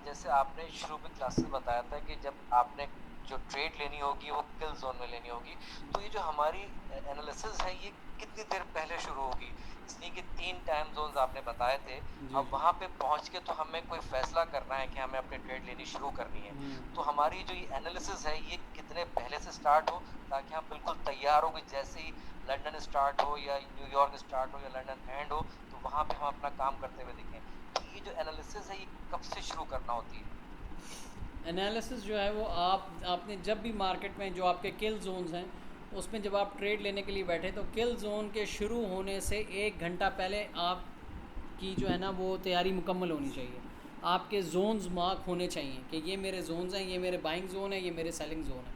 जैसे आपने शुरू में क्लासेस में बताया था कि जब आपने जो ट्रेड लेनी होगी वो किल जोन में लेनी होगी, तो ये जो हमारी एनालिसिस है ये कितनी देर पहले शुरू होगी? इसलिए कि 3 टाइम जोन्स आपने बताए थे, अब वहाँ पे पहुँच के तो हमें कोई फैसला करना है कि हमें अपनी ट्रेड लेनी शुरू करनी है, तो हमारी जो ये एनालिसिस है ये कितने पहले से स्टार्ट हो ताकि हम बिल्कुल तैयार हो कि जैसे ही लंदन स्टार्ट हो या न्यूयॉर्क स्टार्ट हो या लंदन एंड हो तो वहाँ पे हम अपना काम करते हुए दिखें। तो ये जो एनालिसिस है ये कब से शुरू करना होती है? एनालिसिस जो है वो आपने जब भी मार्केट में जो आपके किल जोन्स हैं उसमें जब आप ट्रेड लेने के लिए बैठे तो किल जोन के शुरू होने से 1 घंटा पहले आपकी जो है ना वो तैयारी मुकम्मल होनी चाहिए। आपके जोन्स मार्क होने चाहिए कि ये मेरे जोन्स हैं, ये मेरे बाइंग जोन है, ये मेरे सेलिंग जोन है,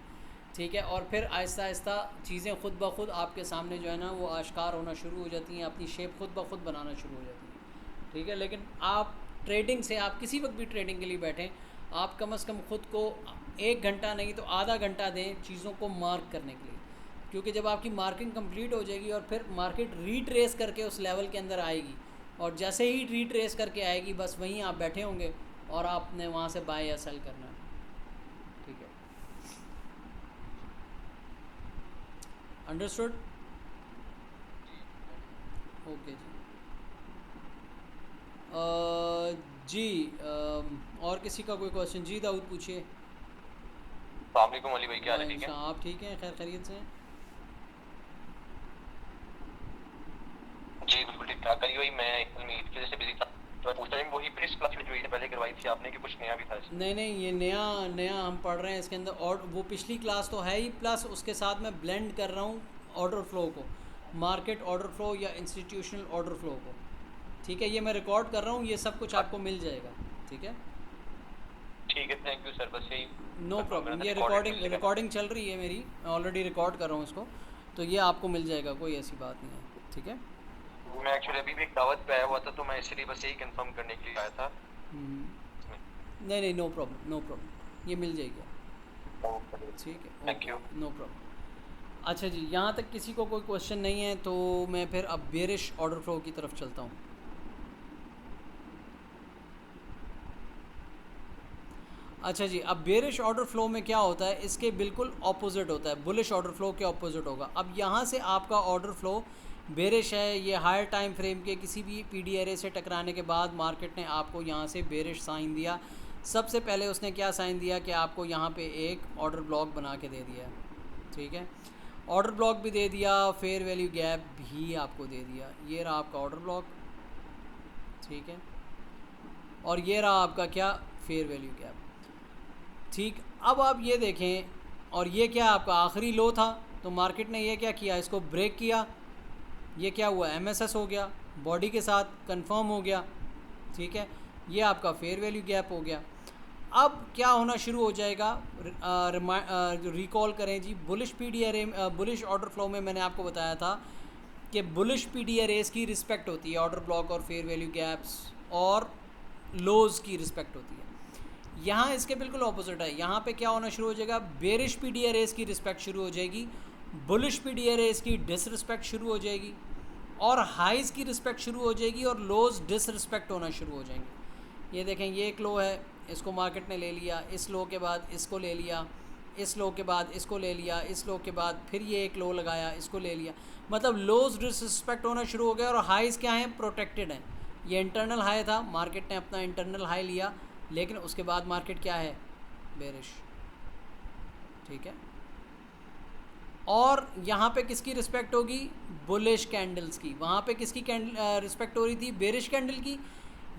ठीक है। और फिर आहिस्ता आहिस्ता चीज़ें खुद ब खुद आपके सामने जो है ना वो आश्कार होना शुरू हो जाती हैं, अपनी शेप खुद ब खुद बनाना शुरू हो जाती हैं, ठीक है। लेकिन आप ट्रेडिंग से आप किसी वक्त भी ट्रेडिंग के लिए बैठें, आप कम से कम ख़ुद को 1 घंटा नहीं तो आधा घंटा दें चीज़ों को मार्क करने के लिए, क्योंकि जब आपकी मार्किंग कंप्लीट हो जाएगी और फिर मार्केट रीट्रेस करके उस लेवल के अंदर आएगी और जैसे ही रीट्रेस करके आएगी बस वहीं आप बैठे होंगे और आपने वहाँ से बाय या सेल करना है, ठीक है। अंडरस्टूड? ओके जी। और किसी का कोई क्वेश्चन? जी दाऊद पूछिए। अस्सलाम वालेकुम अली भाई, क्या हाल है? ठीक है आप ठीक हैं? खैर खैरियत से हैं? जी बिल्कुल ठीक ठाक। अली भाई मैं ईद की वजह से बिजी था तो मैं पूछता हूँ वही फिनिश क्लास में जो इससे पहले करवाई थी आपने कि कुछ नया भी था इसमें? नहीं ये नया हम पढ़ रहे हैं इसके अंदर, और वो पिछली क्लास तो है ही, प्लस उसके साथ मैं ब्लेंड कर रहा हूँ ऑर्डर फ्लो को, मार्केट ऑर्डर फ्लो या इंस्टीट्यूशनल ऑर्डर फ्लो को, ठीक है। ये मैं रिकॉर्ड कर रहा हूँ, ये सब कुछ आपको मिल जाएगा, ठीक है। ठीक है, थैंक यू सर। बस यही नो प्रॉब्लम। ये रिकॉर्डिंग चल रही है मेरी, मैं ऑलरेडी रिकॉर्ड कर रहा हूँ इसको, तो ये आपको मिल जाएगा, कोई ऐसी बात नहीं है, ठीक है। मैं एक्चुअली अभी भी एक दावत पे आया हुआ था तो मैं इसलिए बस यही कंफर्म करने के लिए आया था। नहीं नो प्रॉब्लम, ये मिल जाएगा, ठीक है। Thank you. No problem. अच्छा जी, यहाँ तक किसी को कोई क्वेश्चन नहीं है तो मैं फिर अब बेरिश ऑर्डर फ्लो की तरफ चलता हूँ। अच्छा जी, अब बेरिश ऑर्डर फ्लो में क्या होता है, इसके बिल्कुल ऑपोजिट होता है, बुलिश ऑर्डर फ्लो के ऑपोजिट होगा। अब यहाँ से आपका ऑर्डर फ्लो बेरिश है, ये हायर टाइम फ्रेम के किसी भी पीडी एरे से टकराने के बाद मार्केट ने आपको यहाँ से बेरिश साइन दिया। सबसे पहले उसने क्या साइन दिया कि आपको यहाँ पे एक ऑर्डर ब्लॉक बना के दे दिया, ठीक है। ऑर्डर ब्लॉक भी दे दिया, फेयर वैल्यू गैप भी आपको दे दिया। ये रहा आपका ऑर्डर ब्लॉक, ठीक है, और ये रहा आपका क्या, फेयर वैल्यू गैप, ठीक। अब आप ये देखें, और ये क्या आपका आखिरी लो था, तो मार्केट ने ये क्या किया, इसको ब्रेक किया, ये क्या हुआ, एमएसएस हो गया, बॉडी के साथ कंफर्म हो गया, ठीक है। ये आपका फेयर वैल्यू गैप हो गया। अब क्या होना शुरू हो जाएगा, रिकॉल करें जी, bullish PD array, bullish order flow में मैंने आपको बताया था कि बुलिश पीडी एरेस की रिस्पेक्ट होती है, ऑर्डर ब्लॉक और फेयर वैल्यू गैप्स और लोज की रिस्पेक्ट होती है। यहाँ इसके बिल्कुल ऑपोजिट है, यहाँ पे क्या होना शुरू हो जाएगा, बेरिश पीडी एरेस की रिस्पेक्ट शुरू हो जाएगी, बुलिश पीडी एरेस की डिसरिस्पेक्ट शुरू हो जाएगी, और हाइज की रिस्पेक्ट शुरू हो जाएगी, और लोज डिसरिस्पेक्ट होना शुरू हो जाएंगे। ये देखें, ये एक लो है, इसको मार्केट ने ले लिया, इस लो के बाद इसको ले लिया, इस लो के बाद इसको ले लिया, इस लो के बाद फिर ये एक लो लगाया, इसको ले लिया, मतलब लोज डिसरिस्पेक्ट होना शुरू हो गया। और हाइज क्या हैं, प्रोटेक्टेड हैं। ये इंटरनल हाई था, मार्केट ने अपना इंटरनल हाई लिया, लेकिन उसके बाद मार्केट क्या है, बेरिश, ठीक है। और यहाँ पे किसकी रिस्पेक्ट होगी, बुलिश कैंडल्स की। वहाँ पे किसकी रिस्पेक्ट हो रही थी, बेरिश कैंडल की।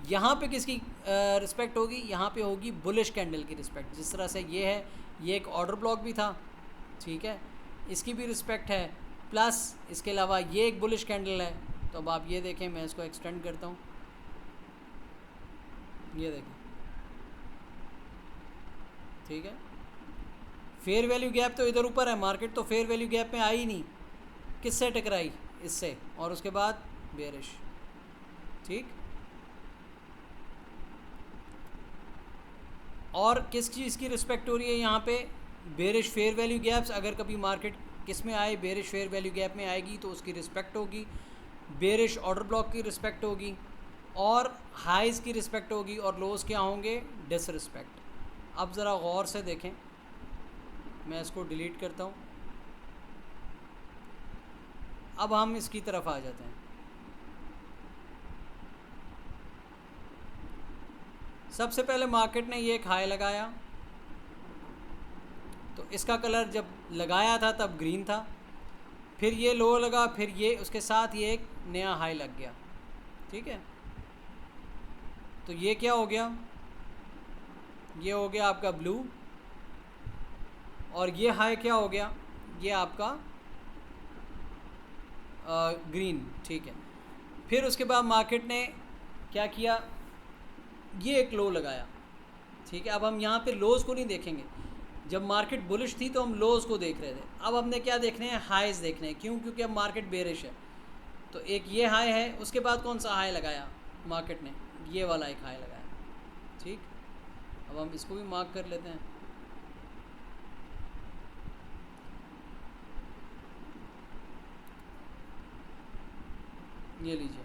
यहाँ पे किसकी रिस्पेक्ट होगी, यहाँ पे होगी बुलिश कैंडल की रिस्पेक्ट। जिस तरह से ये है, ये एक ऑर्डर ब्लॉक भी था, ठीक है, इसकी भी रिस्पेक्ट है, प्लस इसके अलावा ये एक बुलिश कैंडल है। तो अब आप ये देखें, मैं इसको एक्सटेंड करता हूँ, ये देखें, ठीक है। फेयर वैल्यू गैप तो इधर ऊपर है, मार्केट तो फेयर वैल्यू गैप में आई नहीं, किससे टकराई, इससे, और उसके बाद बेरिश, ठीक। और किस चीज़ की रिस्पेक्ट हो रही है यहाँ पे, बेरिश फेयर वैल्यू गैप्स। अगर कभी मार्केट किस में आए, बेरिश फेयर वैल्यू गैप में आएगी तो उसकी रिस्पेक्ट होगी, बेरिश ऑर्डर ब्लॉक की रिस्पेक्ट होगी, और हाइज़ की रिस्पेक्ट होगी और लोज़ क्या होंगे, डिसरिस्पेक्ट। अब ज़रा गौर से देखें, मैं इसको डिलीट करता हूँ। अब हम इसकी तरफ आ जाते हैं। सबसे पहले मार्केट ने ये एक हाई लगाया, तो इसका कलर जब लगाया था तब ग्रीन था, फिर ये लो लगा, फिर ये उसके साथ ये एक नया हाई लग गया, ठीक है। तो ये क्या हो गया, ये हो गया आपका ब्लू, और ये हाई क्या हो गया, ये आपका ग्रीन, ठीक है। फिर उसके बाद मार्केट ने क्या किया, ये एक लो लगाया, ठीक है। अब हम यहाँ पे लोज़ को नहीं देखेंगे, जब मार्केट बुलिश थी तो हम लोज़ को देख रहे थे। अब हमने क्या देखने हैं, हाइज़ देखने हैं, क्यों, क्योंकि अब मार्केट बेरिश है। तो एक ये हाई है, उसके बाद कौन सा हाई लगाया मार्केट ने, ये वाला एक हाई लगाया, ठीक। अब हम इसको भी मार्क कर लेते हैं। ये लीजिए,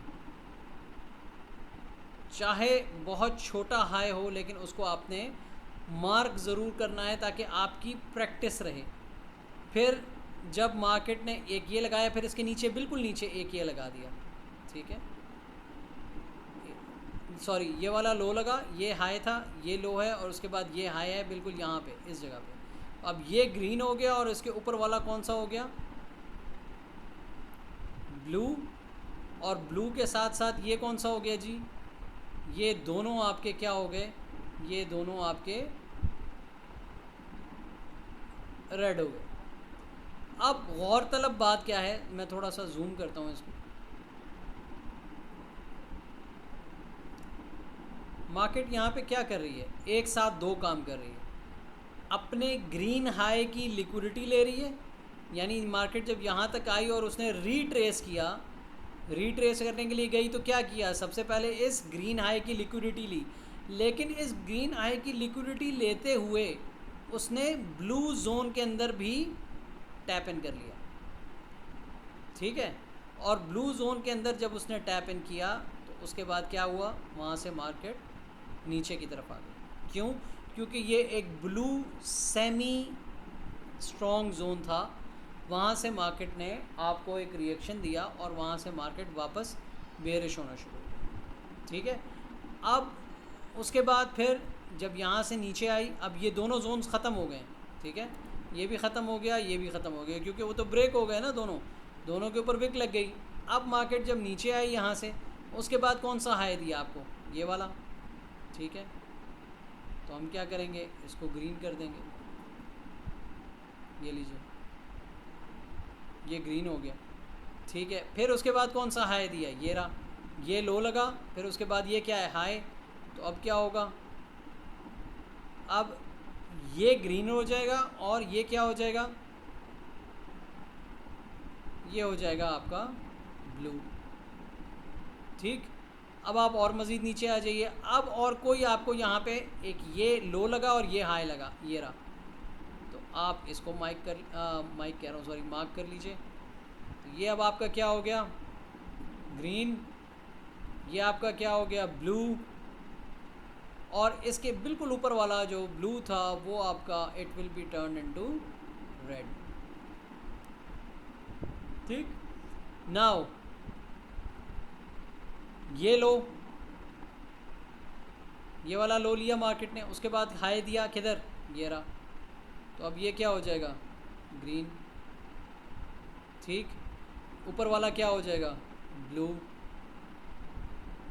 चाहे बहुत छोटा हाई हो लेकिन उसको आपने मार्क ज़रूर करना है ताकि आपकी प्रैक्टिस रहे। फिर जब मार्केट ने एक ये लगाया, फिर इसके नीचे बिल्कुल नीचे एक ये लगा दिया, ठीक है। सॉरी, ये वाला लो लगा, ये हाई था, ये लो है, और उसके बाद ये हाई है बिल्कुल यहाँ पे इस जगह पे। अब ये ग्रीन हो गया और इसके ऊपर वाला कौन सा हो गया, ब्लू, और ब्लू के साथ साथ ये कौन सा हो गया जी, ये दोनों आपके क्या हो गए, ये दोनों आपके रेड हो गए। अब गौरतलब बात क्या है, मैं थोड़ा सा जूम करता हूँ इसको। मार्केट यहाँ पे क्या कर रही है, एक साथ दो काम कर रही है। अपने ग्रीन हाई की लिक्विडिटी ले रही है, यानी मार्केट जब यहाँ तक आई और उसने रीट्रेस किया, रीट्रेस करने के लिए गई तो क्या किया, सबसे पहले इस ग्रीन हाई की लिक्विडिटी ली, लेकिन इस ग्रीन हाई की लिक्विडिटी लेते हुए उसने ब्लू जोन के अंदर भी टैप इन कर लिया, ठीक है। और ब्लू जोन के अंदर जब उसने टैप इन किया तो उसके बाद क्या हुआ, वहाँ से मार्केट नीचे की तरफ आ गई। क्यों, क्योंकि ये एक ब्लू सेमी स्ट्रॉन्ग जोन था, वहाँ से मार्केट ने आपको एक रिएक्शन दिया और वहाँ से मार्केट वापस बेरिश होना शुरू हो गया, ठीक है। अब उसके बाद फिर जब यहाँ से नीचे आई, अब ये दोनों जोन्स ख़त्म हो गए, ठीक है। ये भी ख़त्म हो गया, ये भी ख़त्म हो गया, क्योंकि वो तो ब्रेक हो गए ना, दोनों के ऊपर विक लग गई। अब मार्केट जब नीचे आई यहाँ से, उसके बाद कौन सा हाई दिया आपको, ये वाला, ठीक है। तो हम क्या करेंगे, इसको ग्रीन कर देंगे, ये लीजिए, ये ग्रीन हो गया, ठीक है। फिर उसके बाद कौन सा हाई दिया, ये रहा, ये लो लगा, फिर उसके बाद ये क्या है, हाई। तो अब क्या होगा, अब ये ग्रीन हो जाएगा और ये क्या हो जाएगा, ये हो जाएगा आपका ब्लू, ठीक। अब आप और मज़ीद नीचे आ जाइए। अब और कोई आपको यहाँ पे एक ये लो लगा और ये हाई लगा, ये रहा, तो आप इसको मार्क कर लीजिए। तो ये अब आपका क्या हो गया, ग्रीन, ये आपका क्या हो गया, ब्लू, और इसके बिल्कुल ऊपर वाला जो ब्लू था वो आपका it will be turn into red, ठीक। नाउ ये लो, ये वाला लो लिया मार्केट ने, उसके बाद हाई दिया किधर, ये रहा, तो अब ये क्या हो जाएगा, ग्रीन, ठीक। ऊपर वाला क्या हो जाएगा, ब्लू,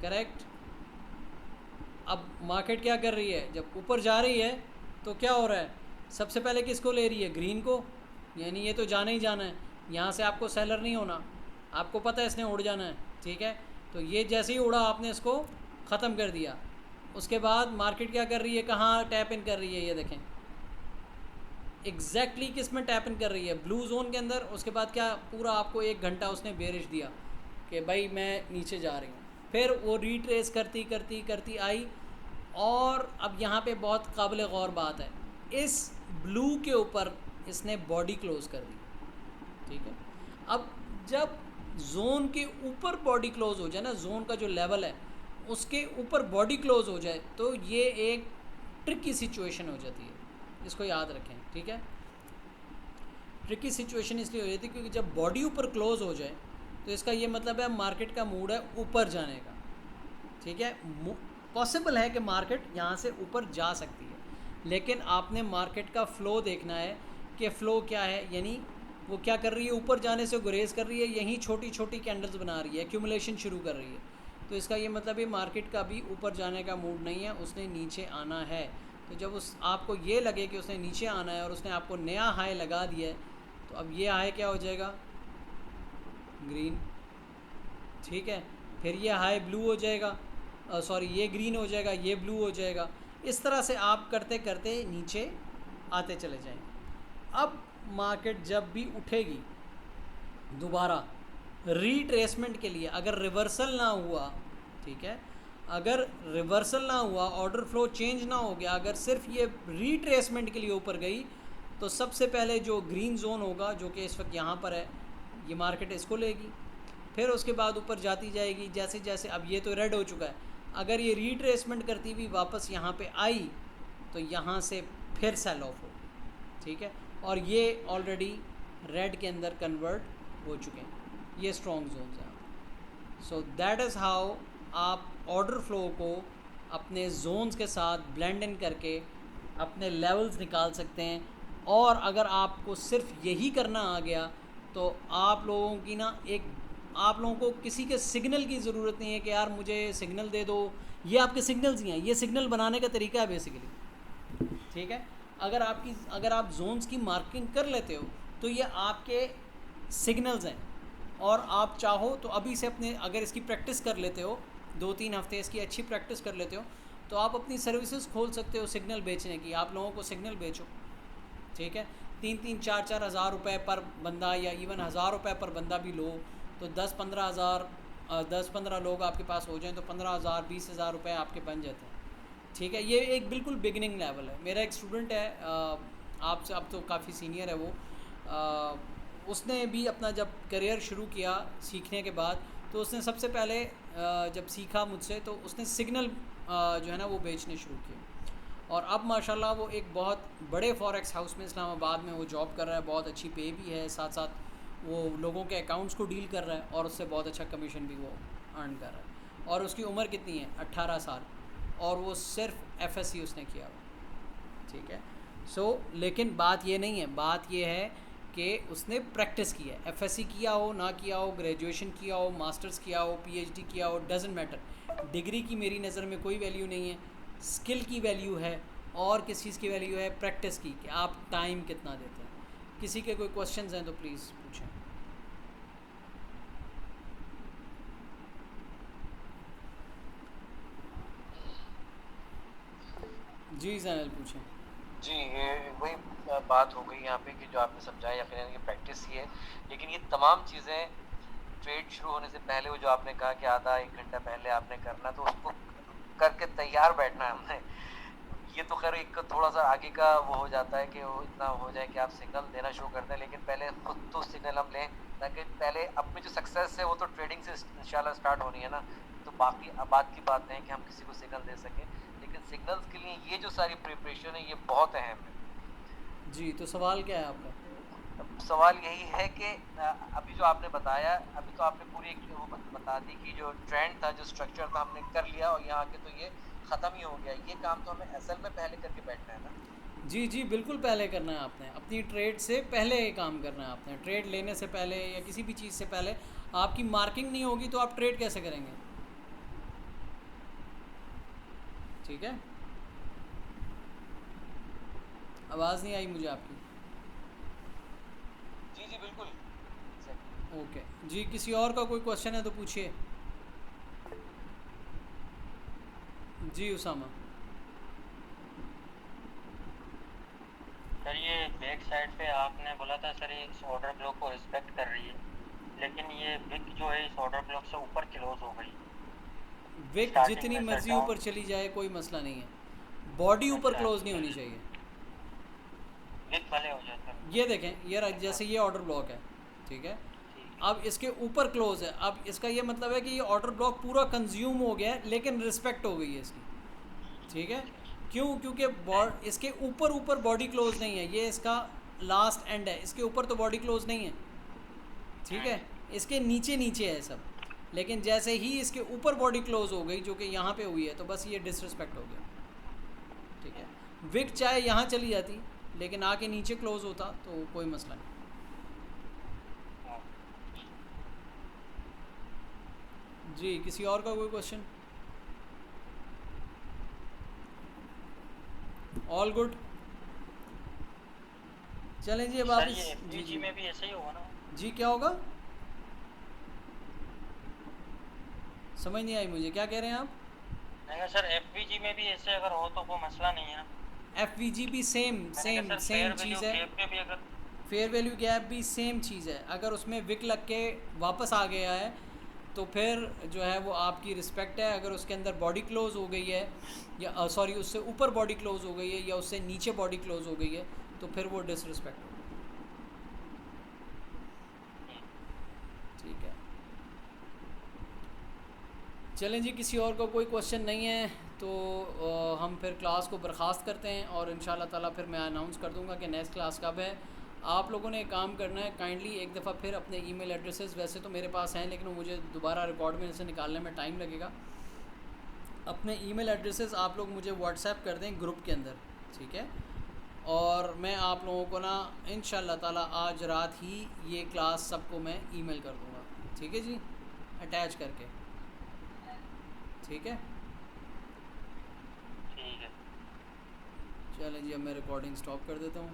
करेक्ट। अब मार्केट क्या कर रही है, जब ऊपर जा रही है तो क्या हो रहा है, सबसे पहले किसको ले रही है, ग्रीन को, यानी ये तो जाना ही जाना है, यहाँ से आपको सेलर नहीं होना, आपको पता है इसने उड़ जाना है, ठीक है। तो ये जैसे ही उड़ा आपने इसको ख़त्म कर दिया। उसके बाद मार्केट क्या कर रही है, कहाँ टैप इन कर रही है, ये देखें एग्जैक्टली किस में टैप इन कर रही है, ब्लू जोन के अंदर। उसके बाद क्या, पूरा आपको 1 घंटा उसने बेरिश दिया कि भाई मैं नीचे जा रही हूँ। फिर वो रीट्रेस करती करती करती आई, और अब यहाँ पे बहुत काबिल गौर बात है, इस ब्लू के ऊपर इसने बॉडी क्लोज कर दी, ठीक है। अब जब जोन के ऊपर बॉडी क्लोज हो जाए ना, जोन का जो लेवल है उसके ऊपर बॉडी क्लोज हो जाए तो ये एक ट्रिकी सिचुएशन हो जाती है, इसको याद रखें, ठीक है। ट्रिकी सिचुएशन इसलिए हो जाती है क्योंकि जब बॉडी ऊपर क्लोज हो जाए तो इसका ये मतलब है मार्केट का मूड है ऊपर जाने का, ठीक है। पॉसिबल है कि मार्केट यहाँ से ऊपर जा सकती है, लेकिन आपने मार्केट का फ़्लो देखना है कि फ़्लो क्या है, यानी वो क्या कर रही है, ऊपर जाने से गुरेज कर रही है, यहीं छोटी छोटी कैंडल्स बना रही है, एक्यूमुलेशन शुरू कर रही है। तो इसका ये मतलब है मार्केट का भी ऊपर जाने का मूड नहीं है, उसने नीचे आना है। तो जब उस आपको ये लगे कि उसने नीचे आना है और उसने आपको नया हाई लगा दिया है, तो अब ये हाई क्या हो जाएगा, ग्रीन, ठीक है। फिर ये हाई ब्लू हो जाएगा, सॉरी ये ग्रीन हो जाएगा, ये ब्लू हो जाएगा। इस तरह से आप करते करते नीचे आते चले जाएंगे। अब मार्केट जब भी उठेगी दोबारा रीट्रेसमेंट के लिए, अगर रिवर्सल ना हुआ, ठीक है, अगर रिवर्सल ना हुआ, ऑर्डर फ्लो चेंज ना हो गया, अगर सिर्फ ये रीट्रेसमेंट के लिए ऊपर गई, तो सबसे पहले जो ग्रीन जोन होगा जो कि इस वक्त यहाँ पर है, ये मार्केट इसको लेगी, फिर उसके बाद ऊपर जाती जाएगी जैसे जैसे, अब ये तो रेड हो चुका है, अगर ये रीट्रेसमेंट करती हुई वापस यहाँ पे आई तो यहाँ से फिर सेल ऑफ हो, ठीक है। और ये ऑलरेडी रेड के अंदर कन्वर्ट हो चुके हैं, ये स्ट्रॉन्ग जोन्स हैं। सो दैट इज़ हाउ आप ऑर्डर फ्लो को अपने जोन्स के साथ ब्लेंड इन करके अपने लेवल्स निकाल सकते हैं। और अगर आपको सिर्फ यही करना आ गया तो आप लोगों की ना आप लोगों को किसी के सिग्नल की ज़रूरत नहीं है कि यार मुझे सिग्नल दे दो, ये आपके सिग्नल्स ही हैं, ये सिग्नल बनाने का तरीका है बेसिकली, ठीक है। अगर आप जोन्स की मार्किंग कर लेते हो तो ये आपके सिग्नल्स हैं, और आप चाहो तो अभी से अपने, अगर इसकी प्रैक्टिस कर लेते हो, 2-3 हफ्ते इसकी अच्छी प्रैक्टिस कर लेते हो, तो आप अपनी सर्विसेज खोल सकते हो सिग्नल बेचने की। आप लोगों को सिग्नल बेचो, ठीक है। 3-3, 4-4 हज़ार रुपये पर बंदा, या इवन 1000 रुपये पर बंदा भी लो, तो 10-15 हज़ार 10-15 लोग आपके पास हो जाएं तो 15,000 20,000 रुपये आपके बन जाते हैं, ठीक है। ये एक बिल्कुल बिगिनिंग लेवल है। मेरा एक स्टूडेंट है, आपसे अब तो काफ़ी सीनियर है वो, उसने भी अपना जब करियर शुरू किया सीखने के बाद, तो उसने सबसे पहले जब सीखा मुझसे तो उसने सिग्नल जो है ना वो बेचने शुरू किए, और अब माशाल्लाह वो एक बहुत बड़े फॉरेक्स हाउस में इस्लामाबाद में वो जॉब कर रहा है, बहुत अच्छी पे भी है, साथ साथ वो लोगों के अकाउंट्स को डील कर रहा है और उससे बहुत अच्छा कमीशन भी वो अर्न कर रहा है। और उसकी उम्र कितनी है, 18 साल, और वो सिर्फ FSC उसने किया हुआ, ठीक है। सो लेकिन बात ये नहीं है, बात ये है कि उसने प्रैक्टिस की है। FSC किया हो ना किया हो, ग्रेजुएशन किया हो, मास्टर्स किया हो, PhD किया हो, डजेंट मैटर। डिग्री की मेरी नज़र में कोई वैल्यू नहीं है, स्किल की वैल्यू है, और किस चीज़ की वैल्यू है, प्रैक्टिस की, कि आप टाइम कितना देते हैं। किसी के कोई क्वेश्चंस हैं तो प्लीज़ पूछें। जी जैनल पूछें। जी, ये वही बात हो गई यहाँ पे कि जो आपने समझाया या फिर यानी कि प्रैक्टिस ही है, लेकिन ये तमाम चीज़ें ट्रेड शुरू होने से पहले, वो जो आपने कहा कि आधा 1 घंटा पहले आपने करना, तो उसको करके तैयार बैठना है हमने। ये तो खैर एक थोड़ा सा आगे का वो हो जाता है कि वो इतना हो जाए कि आप सिग्नल देना शुरू कर दें, लेकिन पहले खुद तो सिग्नल हम लें, ताकि पहले अपनी जो सक्सेस है वो तो ट्रेडिंग से इंशाल्लाह स्टार्ट होनी है ना, तो बाकी बात की बात है कि हम किसी को सिग्नल दे सकें, लेकिन सिग्नल्स के लिए ये जो सारी प्रिपरेशन है ये बहुत अहम है। जी, तो सवाल क्या है आपका? सवाल यही है कि अभी जो आपने बताया, अभी तो आपने पूरी एक वो बता दी कि जो ट्रेंड था, जो स्ट्रक्चर था, हमने कर लिया, और यहाँ आके तो ये ख़त्म ही हो गया। ये काम तो हमें असल में पहले करके बैठना है ना। जी जी बिल्कुल, पहले करना है आपने, अपनी ट्रेड से पहले ये काम करना है आपने। ट्रेड लेने से पहले या किसी भी चीज़ से पहले आपकी मार्किंग नहीं होगी तो आप ट्रेड कैसे करेंगे, ठीक है। आवाज़ नहीं आई मुझे आपकी। जी जी बिल्कुल। ओके जी, किसी और का कोई क्वेश्चन है तो पूछिए। जी उसामा। सर ये बैक साइड पे आपने बोला था सर ये इस ऑर्डर ब्लॉक को रिस्पेक्ट कर रही है, लेकिन ये विक जो है इस ऑर्डर ब्लॉक से ऊपर क्लोज हो गई। विक जितनी मर्जी ऊपर चली जाए कोई मसला नहीं है, बॉडी ऊपर क्लोज नहीं होनी चाहिए। विक भले हो जाए सर। ये देखें, ये जैसे ये ऑर्डर ब्लॉक है, ठीक है, अब इसके ऊपर क्लोज है। अब इसका ये मतलब है कि ये ऑर्डर ब्लॉक पूरा कंज्यूम हो गया है लेकिन रिस्पेक्ट हो गई है इसकी, ठीक है। क्यों? क्योंकि इसके ऊपर ऊपर बॉडी क्लोज नहीं है, ये इसका लास्ट एंड है, इसके ऊपर तो बॉडी क्लोज नहीं है, ठीक है। इसके नीचे नीचे है सब, लेकिन जैसे ही इसके ऊपर बॉडी क्लोज हो गई जो कि यहाँ पे हुई है तो बस ये डिसरिस्पेक्ट हो गया, ठीक है। विक चाहे यहाँ चली जाती लेकिन आके नीचे क्लोज होता तो कोई मसला नहीं। जी किसी और का कोई क्वेश्चन? All good? चलें जी अब आप ये जी FVG में भी ऐसे ही होगा ना? जी क्या होगा? समझ नहीं आई मुझे, क्या कह रहे हैं आप? नहीं सर FVG में भी ऐसे अगर हो तो कोई मसला नहीं है। FVG भी सेम चीज़ है, फेयर वैल्यू गैप भी सेम चीज़ है। अगर उसमें विक लग के वापस आ गया है तो फिर जो है वो आपकी रिस्पेक्ट है। अगर उसके अंदर बॉडी क्लोज हो गई है या सॉरी उससे ऊपर बॉडी क्लोज हो गई है या उससे नीचे बॉडी क्लोज हो गई है तो फिर वो डिसरिस्पेक्ट होगी, ठीक है। चलें जी, किसी और का कोई क्वेश्चन नहीं है तो हम फिर क्लास को बर्खास्त करते हैं और इंशाल्लाह ताला फिर मैं अनाउंस कर दूंगा कि नेक्स्ट क्लास कब है। आप लोगों ने एक काम करना है, काइंडली एक दफ़ा फिर अपने ईमेल एड्रेसेस, वैसे तो मेरे पास हैं लेकिन मुझे दोबारा रिकॉर्ड में से निकालने में टाइम लगेगा। अपने ईमेल एड्रेसेस आप लोग मुझे व्हाट्सएप कर दें ग्रुप के अंदर, ठीक है। और मैं आप लोगों को ना इंशाल्लाह ताला आज रात ही ये क्लास सबको मैं ईमेल कर दूँगा, ठीक है जी, अटैच करके, ठीक है। ठीक है। चलें जी अब मैं रिकॉर्डिंग स्टॉप कर देता हूँ।